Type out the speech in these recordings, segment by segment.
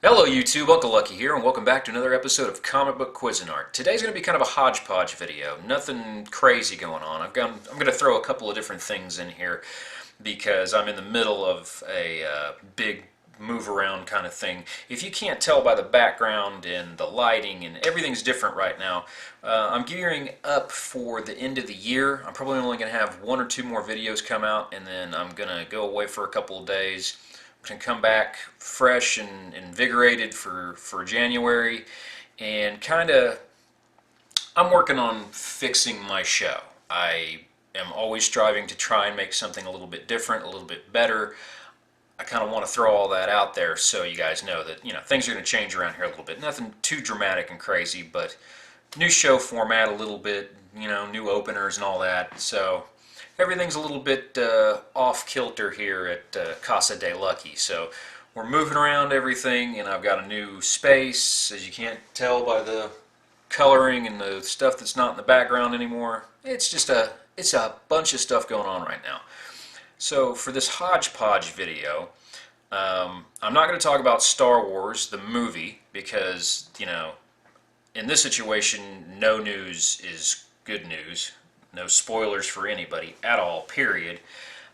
Hello YouTube, Uncle Lucky here, and welcome back to another episode of Comic Book Cuisinart. Today's going to be kind of a hodgepodge video, nothing crazy going on. I'm going to throw a couple of different things in here because I'm in the middle of a big move around kind of thing. If you can't tell by the background and the lighting and everything's different right now, I'm gearing up for the end of the year. I'm probably only going to have one or two more videos come out, and then I'm going to go away for a couple of days. Can come back fresh and invigorated for January, and I'm working on fixing my show. I am always striving to try and make something a little bit different, a little bit better. I kind of want to throw all that out there so you guys know that things are going to change around here a little bit. Nothing too dramatic and crazy, but new show format a little bit, new openers and all that. So everything's a little bit off kilter here at Casa de Lucky. So we're moving around everything, and I've got a new space, as you can't tell by the coloring and the stuff that's not in the background anymore. It's a bunch of stuff going on right now. So for this hodgepodge video, I'm not going to talk about Star Wars, the movie, because, in this situation, no news is good news. No spoilers for anybody at all, period.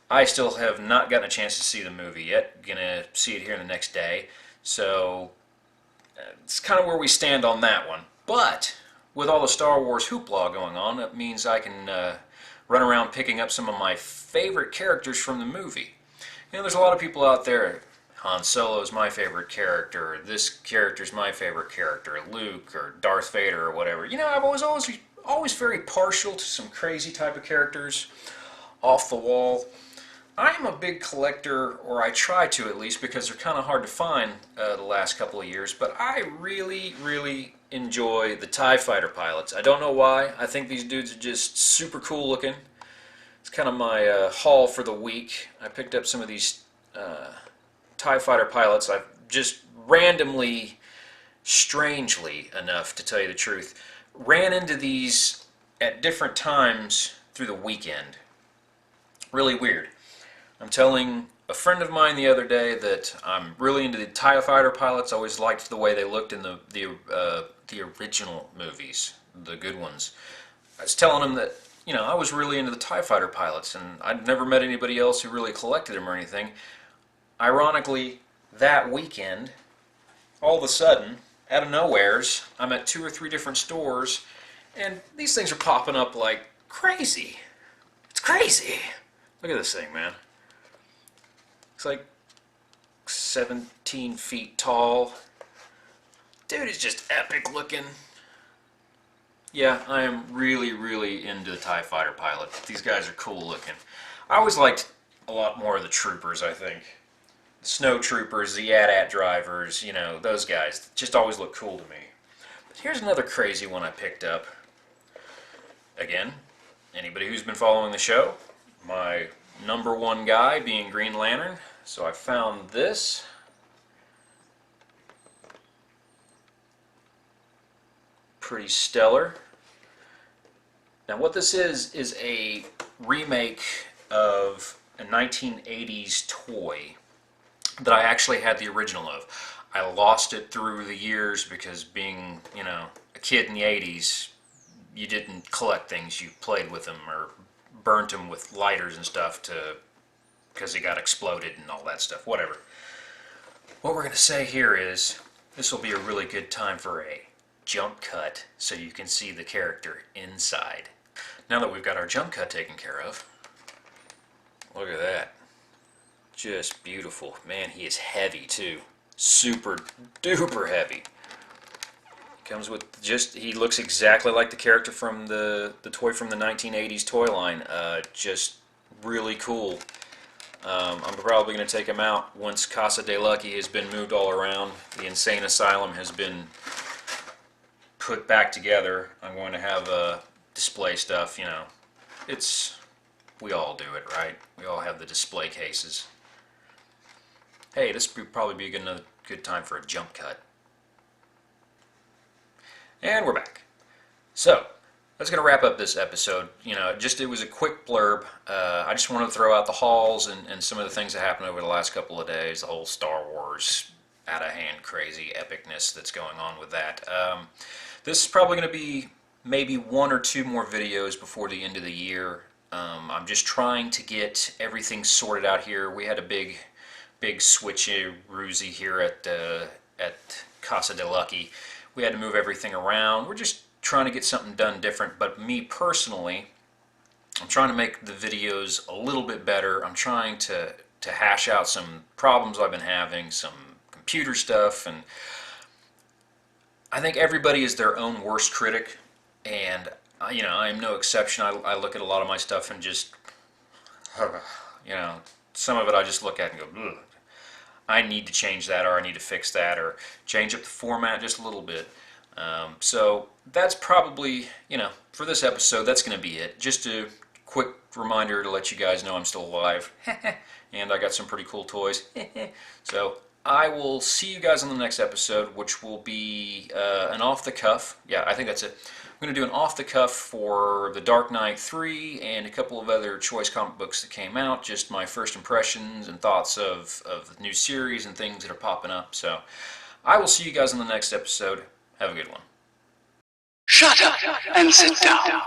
I still have not gotten a chance to see the movie yet. Gonna see it here in the next day. So it's kind of where we stand on that one. But with all the Star Wars hoopla going on, that means I can run around picking up some of my favorite characters from the movie. There's a lot of people out there. Han Solo is my favorite character. This character's my favorite character. Luke or Darth Vader or whatever. I've always very partial to some crazy type of characters, off the wall. I'm a big collector, or I try to at least, because they're kind of hard to find the last couple of years, but I really, really enjoy the TIE fighter pilots. I don't know why. I think these dudes are just super cool looking. It's kind of my haul for the week. I picked up some of these TIE fighter pilots. I've just randomly, strangely enough, to tell you the truth, ran into these at different times through the weekend. Really weird. I'm telling a friend of mine the other day that I'm really into the TIE fighter pilots. I always liked the way they looked in the original movies, the good ones. I was telling him that I was really into the TIE fighter pilots, and I'd never met anybody else who really collected them or anything. Ironically, that weekend, all of a sudden, out of nowheres, I'm at 2 or 3 different stores, and these things are popping up like crazy. It's crazy. Look at this thing, man. It's like 17 feet tall. Dude is just epic looking. Yeah, I am really, really into the TIE fighter pilot. These guys are cool looking. I always liked a lot more of the troopers, I think. Snow troopers, the AT-AT drivers, those guys just always look cool to me. But here's another crazy one I picked up. Again, anybody who's been following the show, my #1 guy being Green Lantern. So I found this. Pretty stellar. Now what this is a remake of a 1980s toy that I actually had the original of. I lost it through the years because being, a kid in the 80s, you didn't collect things, you played with them or burnt them with lighters and stuff because they got exploded and all that stuff, whatever. What we're going to say here is this will be a really good time for a jump cut so you can see the character inside. Now that we've got our jump cut taken care of, look at that. Just beautiful. Man, he is heavy too. Super duper heavy. Comes with he looks exactly like the character from the toy from the 1980s toy line. Just really cool. I'm probably going to take him out once Casa de Lucky has been moved all around. The insane asylum has been put back together. I'm going to have display stuff, we all do it, right? We all have the display cases. Hey, this would probably be a good time for a jump cut. And we're back. So, that's going to wrap up this episode. It was a quick blurb. I just wanted to throw out the hauls and some of the things that happened over the last couple of days. The whole Star Wars out-of-hand crazy epicness that's going on with that. This is probably going to be maybe one or two more videos before the end of the year. I'm just trying to get everything sorted out here. We had a big switcheroozy here at Casa de Lucky. We had to move everything around. We're just trying to get something done different. But me personally, I'm trying to make the videos a little bit better. I'm trying to hash out some problems I've been having, some computer stuff, and I think everybody is their own worst critic, and you know, I am no exception. I look at a lot of my stuff and just, you know, some of it I just look at and go, ugh. I need to change that, or I need to fix that, or change up the format just a little bit. So that's probably, you know, for this episode, that's going to be it. Just a quick reminder to let you guys know I'm still alive, and I got some pretty cool toys. So I will see you guys on the next episode, which will be an off-the-cuff. Yeah, I think that's it. I'm going to do an off-the-cuff for The Dark Knight 3 and a couple of other choice comic books that came out, just my first impressions and thoughts of the new series and things that are popping up. So I will see you guys on the next episode. Have a good one. Shut up and sit down.